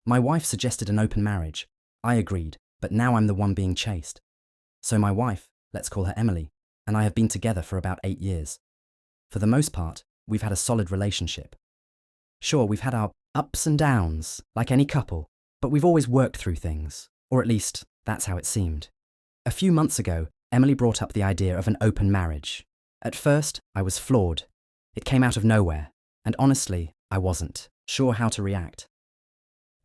My wife suggested an open marriage. I agreed, but now I'm the one being chased. So my wife, let's call her Emily, and I have been together for about 8 years. For the most part, we've had a solid relationship. Sure, we've had our ups and downs, like any couple, but we've always worked through things, or at least that's how it seemed. A few months ago, Emily brought up the idea of an open marriage. At first, I was floored. It came out of nowhere, and honestly, I wasn't sure how to react.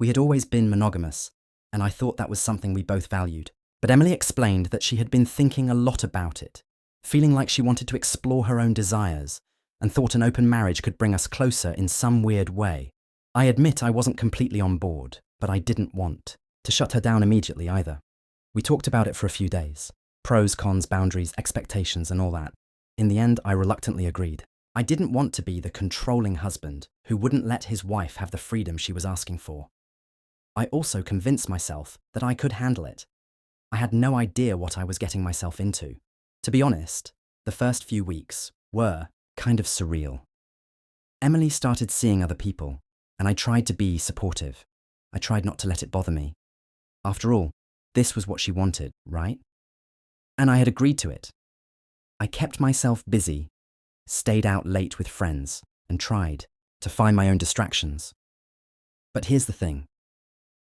We had always been monogamous, and I thought that was something we both valued. But Emily explained that she had been thinking a lot about it, feeling like she wanted to explore her own desires, and thought an open marriage could bring us closer in some weird way. I admit I wasn't completely on board, but I didn't want to shut her down immediately either. We talked about it for a few days. Pros, cons, boundaries, expectations, and all that. In the end, I reluctantly agreed. I didn't want to be the controlling husband who wouldn't let his wife have the freedom she was asking for. I also convinced myself that I could handle it. I had no idea what I was getting myself into. To be honest, the first few weeks were kind of surreal. Emily started seeing other people, and I tried to be supportive. I tried not to let it bother me. After all, this was what she wanted, right? And I had agreed to it. I kept myself busy, stayed out late with friends, and tried to find my own distractions. But here's the thing.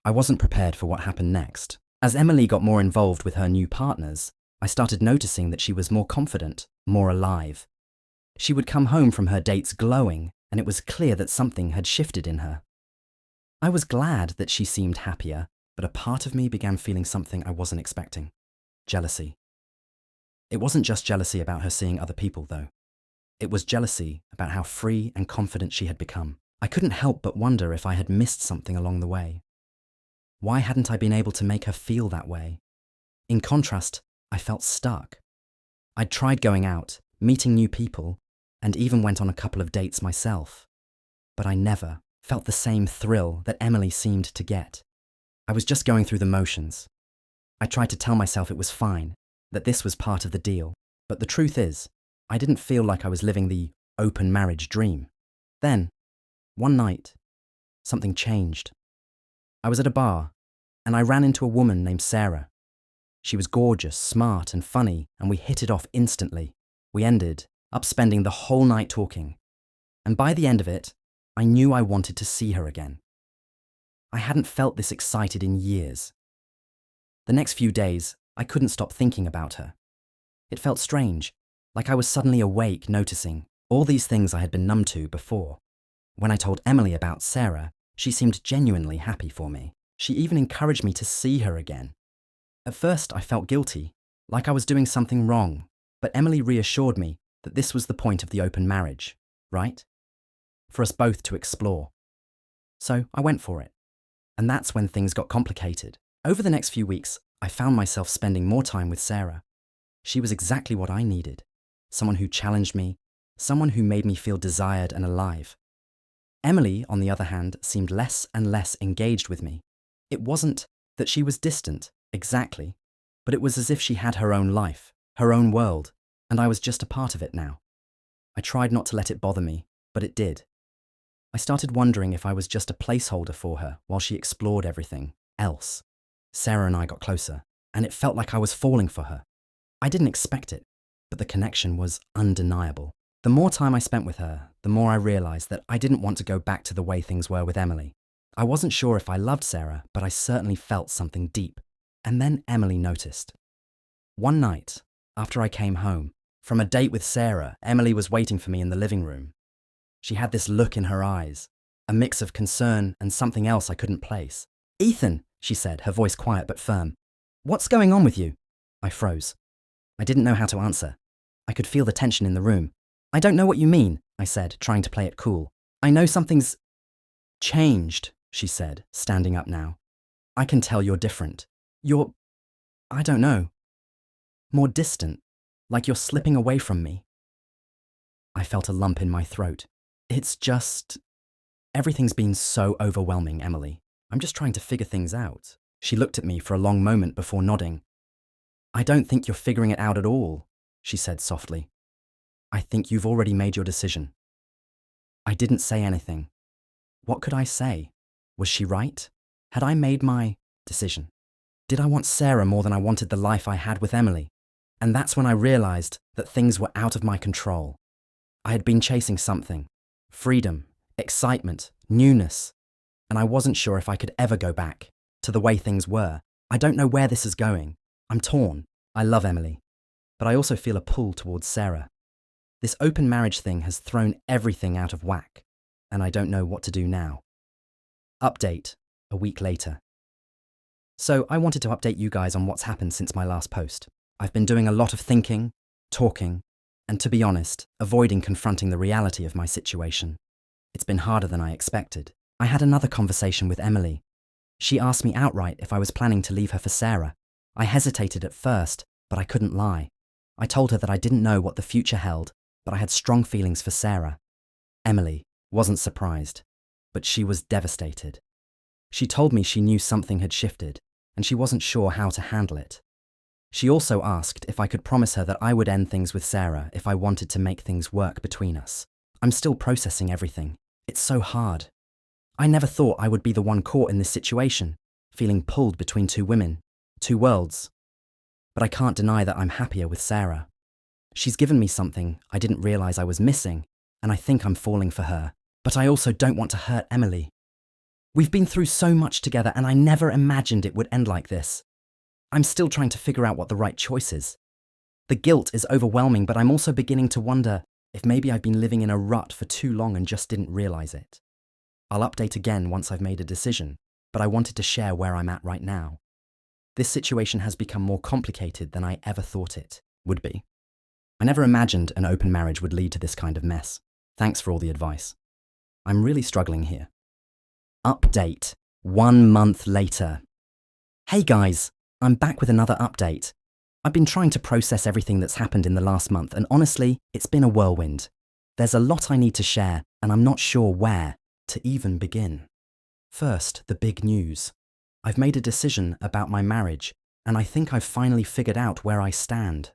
I wasn't prepared for what happened next. As Emily got more involved with her new partners, I started noticing that she was more confident, more alive. She would come home from her dates glowing, and it was clear that something had shifted in her. I was glad that she seemed happier, but a part of me began feeling something I wasn't expecting. Jealousy. It wasn't just jealousy about her seeing other people, though. It was jealousy about how free and confident she had become. I couldn't help but wonder if I had missed something along the way. Why hadn't I been able to make her feel that way? In contrast, I felt stuck. I'd tried going out, meeting new people, and even went on a couple of dates myself. But I never felt the same thrill that Emily seemed to get. I was just going through the motions. I tried to tell myself it was fine, that this was part of the deal. But the truth is, I didn't feel like I was living the open marriage dream. Then, one night, something changed. I was at a bar, and I ran into a woman named Sarah. She was gorgeous, smart, and funny, and we hit it off instantly. We ended up spending the whole night talking. And by the end of it, I knew I wanted to see her again. I hadn't felt this excited in years. The next few days, I couldn't stop thinking about her. It felt strange, like I was suddenly awake noticing all these things I had been numb to before. When I told Emily about Sarah, she seemed genuinely happy for me. She even encouraged me to see her again. At first, I felt guilty, like I was doing something wrong, but Emily reassured me that this was the point of the open marriage, right? For us both to explore. So I went for it. And that's when things got complicated. Over the next few weeks, I found myself spending more time with Sarah. She was exactly what I needed. Someone who challenged me, someone who made me feel desired and alive. Emily, on the other hand, seemed less and less engaged with me. It wasn't that she was distant, exactly, but it was as if she had her own life, her own world, and I was just a part of it now. I tried not to let it bother me, but it did. I started wondering if I was just a placeholder for her while she explored everything else. Sarah and I got closer, and it felt like I was falling for her. I didn't expect it, but the connection was undeniable. The more time I spent with her, the more I realized that I didn't want to go back to the way things were with Emily. I wasn't sure if I loved Sarah, but I certainly felt something deep. And then Emily noticed. One night, after I came home from a date with Sarah, Emily was waiting for me in the living room. She had this look in her eyes, a mix of concern and something else I couldn't place. "Ethan," she said, her voice quiet but firm. "What's going on with you?" I froze. I didn't know how to answer. I could feel the tension in the room. "I don't know what you mean," I said, trying to play it cool. "I know something's changed," she said, standing up now. "I can tell you're different. I don't know, more distant, like you're slipping away from me." I felt a lump in my throat. "It's just... everything's been so overwhelming, Emily. I'm just trying to figure things out." She looked at me for a long moment before nodding. "I don't think you're figuring it out at all," she said softly. "I think you've already made your decision." I didn't say anything. What could I say? Was she right? Had I made my decision? Did I want Sarah more than I wanted the life I had with Emily? And that's when I realized that things were out of my control. I had been chasing something: freedom, excitement, newness, and I wasn't sure if I could ever go back to the way things were. I don't know where this is going. I'm torn. I love Emily, but I also feel a pull towards Sarah. This open marriage thing has thrown everything out of whack, and I don't know what to do now. Update a week later. So I wanted to update you guys on what's happened since my last post. I've been doing a lot of thinking, talking, and to be honest, avoiding confronting the reality of my situation. It's been harder than I expected. I had another conversation with Emily. She asked me outright if I was planning to leave her for Sarah. I hesitated at first, but I couldn't lie. I told her that I didn't know what the future held, but I had strong feelings for Sarah. Emily wasn't surprised, but she was devastated. She told me she knew something had shifted, and she wasn't sure how to handle it. She also asked if I could promise her that I would end things with Sarah if I wanted to make things work between us. I'm still processing everything. It's so hard. I never thought I would be the one caught in this situation, feeling pulled between two women, two worlds. But I can't deny that I'm happier with Sarah. She's given me something I didn't realize I was missing, and I think I'm falling for her. But I also don't want to hurt Emily. We've been through so much together, and I never imagined it would end like this. I'm still trying to figure out what the right choice is. The guilt is overwhelming, but I'm also beginning to wonder if maybe I've been living in a rut for too long and just didn't realize it. I'll update again once I've made a decision, but I wanted to share where I'm at right now. This situation has become more complicated than I ever thought it would be. I never imagined an open marriage would lead to this kind of mess. Thanks for all the advice. I'm really struggling here. Update 1 month later. Hey guys, I'm back with another update. I've been trying to process everything that's happened in the last month, and honestly, it's been a whirlwind. There's a lot I need to share, and I'm not sure where to even begin. First, the big news. I've made a decision about my marriage, and I think I've finally figured out where I stand.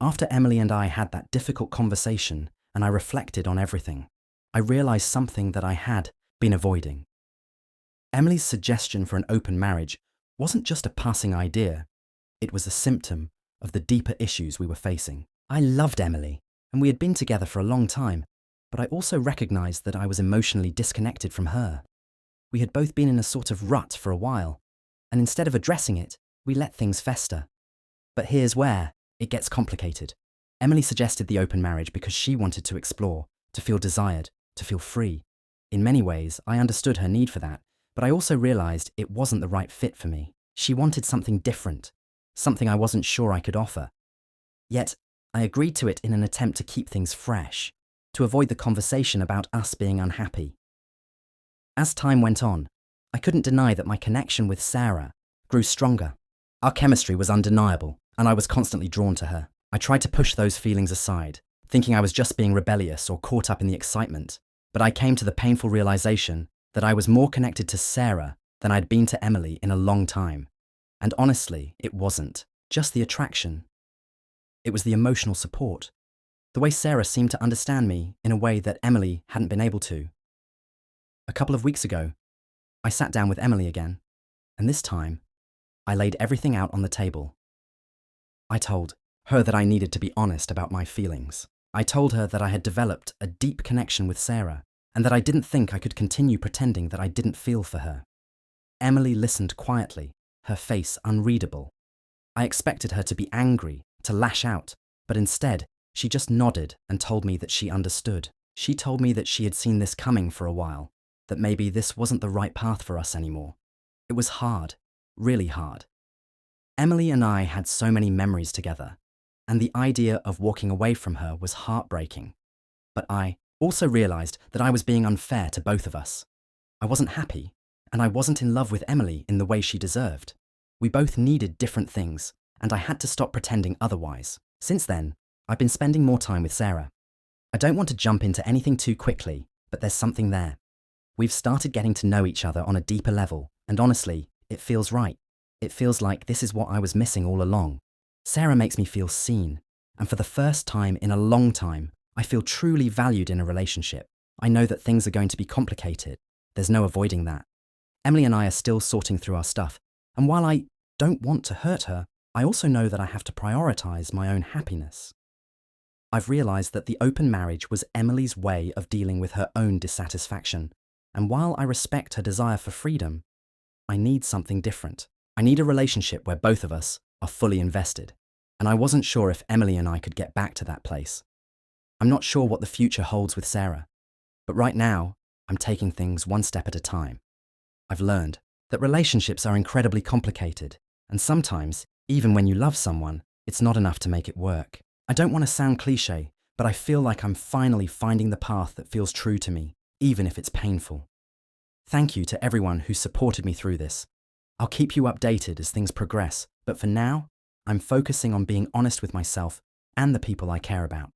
After Emily and I had that difficult conversation, and I reflected on everything, I realized something that I had been avoiding. Emily's suggestion for an open marriage wasn't just a passing idea. It was a symptom of the deeper issues we were facing. I loved Emily, and we had been together for a long time, but I also recognized that I was emotionally disconnected from her. We had both been in a sort of rut for a while, and instead of addressing it, we let things fester. But here's where it gets complicated. Emily suggested the open marriage because she wanted to explore, to feel desired, to feel free. In many ways, I understood her need for that, but I also realized it wasn't the right fit for me. She wanted something different, something I wasn't sure I could offer. Yet, I agreed to it in an attempt to keep things fresh, to avoid the conversation about us being unhappy. As time went on, I couldn't deny that my connection with Sarah grew stronger. Our chemistry was undeniable, and I was constantly drawn to her. I tried to push those feelings aside, thinking I was just being rebellious or caught up in the excitement, but I came to the painful realization that I was more connected to Sarah than I'd been to Emily in a long time. And honestly, it wasn't just the attraction. It was the emotional support. The way Sarah seemed to understand me in a way that Emily hadn't been able to. A couple of weeks ago, I sat down with Emily again, and this time, I laid everything out on the table. I told her that I needed to be honest about my feelings. I told her that I had developed a deep connection with Sarah, and that I didn't think I could continue pretending that I didn't feel for her. Emily listened quietly, her face unreadable. I expected her to be angry, to lash out, but instead, she just nodded and told me that she understood. She told me that she had seen this coming for a while, that maybe this wasn't the right path for us anymore. It was hard, really hard. Emily and I had so many memories together, and the idea of walking away from her was heartbreaking. But I also realized that I was being unfair to both of us. I wasn't happy, and I wasn't in love with Emily in the way she deserved. We both needed different things, and I had to stop pretending otherwise. Since then, I've been spending more time with Sarah. I don't want to jump into anything too quickly, but there's something there. We've started getting to know each other on a deeper level, and honestly, it feels right. It feels like this is what I was missing all along. Sarah makes me feel seen, and for the first time in a long time, I feel truly valued in a relationship. I know that things are going to be complicated. There's no avoiding that. Emily and I are still sorting through our stuff, and while I don't want to hurt her, I also know that I have to prioritize my own happiness. I've realized that the open marriage was Emily's way of dealing with her own dissatisfaction, and while I respect her desire for freedom, I need something different. I need a relationship where both of us are fully invested, and I wasn't sure if Emily and I could get back to that place. I'm not sure what the future holds with Sarah, but right now, I'm taking things one step at a time. I've learned that relationships are incredibly complicated, and sometimes, even when you love someone, it's not enough to make it work. I don't want to sound cliche, but I feel like I'm finally finding the path that feels true to me, even if it's painful. Thank you to everyone who supported me through this. I'll keep you updated as things progress, but for now, I'm focusing on being honest with myself and the people I care about.